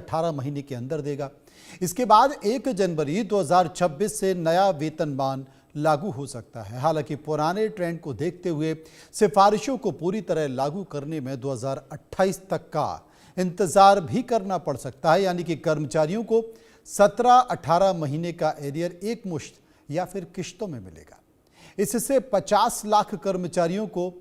18 महीने के अंदर देगा। इसके बाद 1 जनवरी 2026 से नया वेतनमान लागू हो सकता है। हालांकि पुराने ट्रेंड को देखते हुए सिफारिशों को पूरी तरह लागू करने में 2028 तक का इंतजार भी करना पड़ सकता है, यानी कि कर्मचारियों को 17-18 महीने का एरियर एक मुश्त या फिर किश्तों में मिलेगा। इससे 50 लाख कर्मचारियों को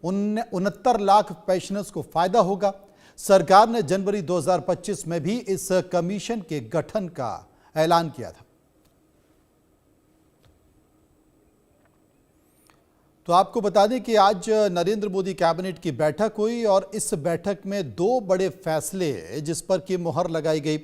69 लाख पेंशनर्स को फायदा होगा। सरकार ने जनवरी 2025 में भी इस कमीशन के गठन का ऐलान किया था। तो आपको बता दें कि आज नरेंद्र मोदी कैबिनेट की बैठक हुई और इस बैठक में 2 बड़े फैसले जिस पर की मुहर लगाई गई,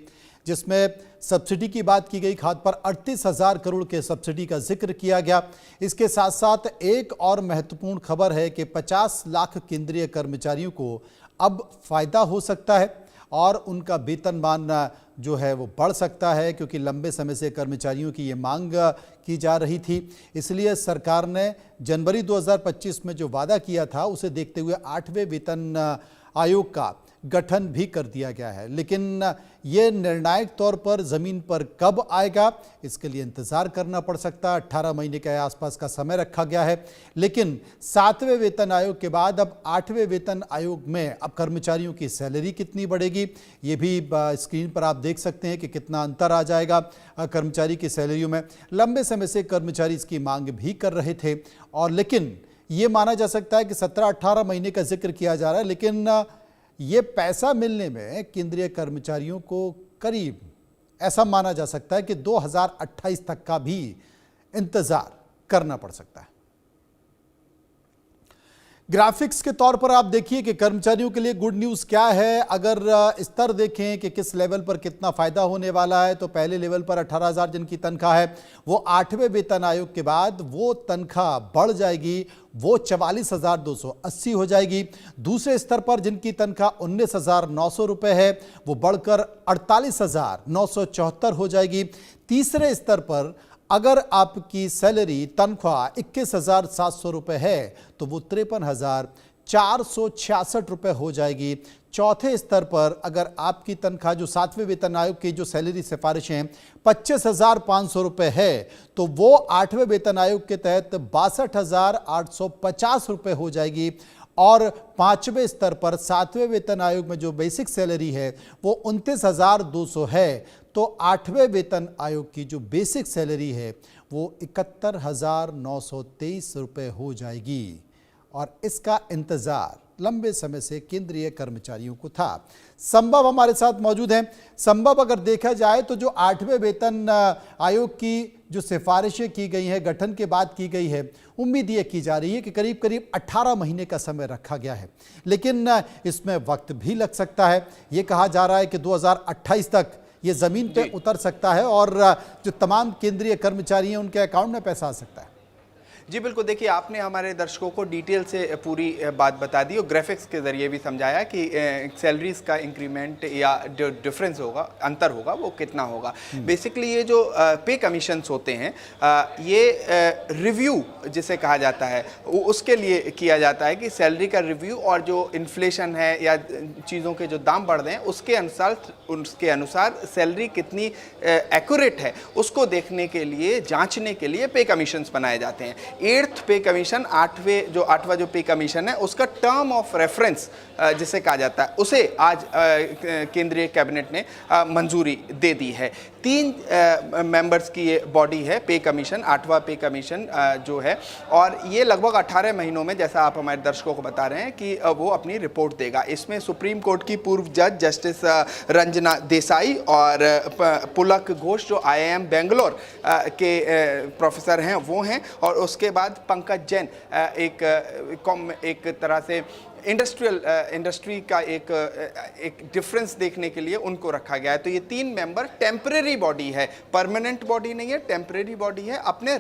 जिसमें सब्सिडी की बात की गई। खाद पर 38,000 करोड़ के सब्सिडी का जिक्र किया गया। इसके साथ साथ एक और महत्वपूर्ण खबर है कि 50 लाख केंद्रीय कर्मचारियों को अब फायदा हो सकता है और उनका वेतनमान जो है वो बढ़ सकता है, क्योंकि लंबे समय से कर्मचारियों की ये मांग की जा रही थी। इसलिए सरकार ने जनवरी 2025 में जो वादा किया था उसे देखते हुए 8वें वेतन आयोग का गठन भी कर दिया गया है। लेकिन ये निर्णायक तौर पर ज़मीन पर कब आएगा, इसके लिए इंतज़ार करना पड़ सकता है। 18 महीने के आसपास का समय रखा गया है। लेकिन 7वें वेतन आयोग के बाद अब 8वें वेतन आयोग में अब कर्मचारियों की सैलरी कितनी बढ़ेगी, ये भी स्क्रीन पर आप देख सकते हैं कि कितना अंतर आ जाएगा कर्मचारी की सैलरियों में। लंबे समय से कर्मचारी इसकी मांग भी कर रहे थे और लेकिन ये माना जा सकता है कि 17-18 महीने का जिक्र किया जा रहा है, लेकिन ये पैसा मिलने में केंद्रीय कर्मचारियों को करीब ऐसा माना जा सकता है कि 2028 तक का भी इंतजार करना पड़ सकता है। ग्राफिक्स के तौर पर आप देखिए कि कर्मचारियों के लिए गुड न्यूज़ क्या है। अगर स्तर देखें कि किस लेवल पर कितना फायदा होने वाला है, तो पहले लेवल पर 18,000 जिनकी तनख्वाह है वो 8वें वेतन आयोग के बाद वो तनख्वाह बढ़ जाएगी, वो 44,280 हो जाएगी। दूसरे स्तर पर जिनकी तनख्वाह 19,900 रुपये है वो बढ़कर 48,974 हो जाएगी। तीसरे स्तर पर अगर आपकी सैलरी तनख्वाह 21,700 रुपये है तो वो 53,466 रुपये हो जाएगी। चौथे स्तर पर अगर आपकी तनख्वाह जो 7वें वेतन आयोग की जो सैलरी सिफारिशें हैं 25,500 रुपये है तो वो 8वें वेतन आयोग के तहत 62,850 रुपये हो जाएगी। और 5वें स्तर पर 7वें वेतन आयोग में जो बेसिक सैलरी है वो 29,200 है, तो 8वें वेतन आयोग की जो बेसिक सैलरी है वो 71,923 रुपये हो जाएगी। और इसका इंतज़ार लंबे समय से केंद्रीय कर्मचारियों को था। संभव हमारे साथ मौजूद हैं। संभव अगर देखा जाए तो जो 8वें वेतन आयोग की जो सिफारिशें की गई हैं, गठन के बाद की गई है, उम्मीद ये की जा रही है कि करीब करीब 18 महीने का समय रखा गया है, लेकिन इसमें वक्त भी लग सकता है। ये कहा जा रहा है कि 2028 तक ये ज़मीन पे उतर सकता है और जो तमाम केंद्रीय कर्मचारी हैं उनके अकाउंट में पैसा आ सकता है। जी बिल्कुल, देखिए आपने हमारे दर्शकों को डिटेल से पूरी बात बता दी और ग्राफिक्स के ज़रिए भी समझाया कि सैलरीज का इंक्रीमेंट या जो डिफरेंस होगा, अंतर होगा, वो कितना होगा। बेसिकली ये जो पे कमीशंस होते हैं ये रिव्यू जिसे कहा जाता है उसके लिए किया जाता है कि सैलरी का रिव्यू और जो इन्फ्लेशन है या चीज़ों के जो दाम बढ़ रहे हैं उसके अनुसार सैलरी कितनी एक्यूरेट है उसको देखने के लिए, जाँचने के लिए पे कमीशंस बनाए जाते हैं। 8th पे कमीशन, 8वां जो पे कमीशन है उसका टर्म ऑफ रेफरेंस जिसे कहा जाता है उसे आज केंद्रीय कैबिनेट ने मंजूरी दे दी है। 3 मेंबर्स की ये बॉडी है पे कमीशन, 8वां पे कमीशन जो है, और ये लगभग 18 महीनों में, जैसा आप हमारे दर्शकों को बता रहे हैं, कि वो अपनी रिपोर्ट देगा। इसमें सुप्रीम कोर्ट की पूर्व जज जस्टिस रंजना देसाई और पुलक घोष जो IIM बेंगलोर के प्रोफेसर हैं वो हैं, और उसके बाद पंकज जैन एक तरह से इंडस्ट्री का एक डिफरेंस देखने के लिए उनको रखा गया है। तो ये 3 मेंबर टेम्परेरी बॉडी है, परमानेंट बॉडी नहीं है, टेम्परेरी बॉडी है। अपने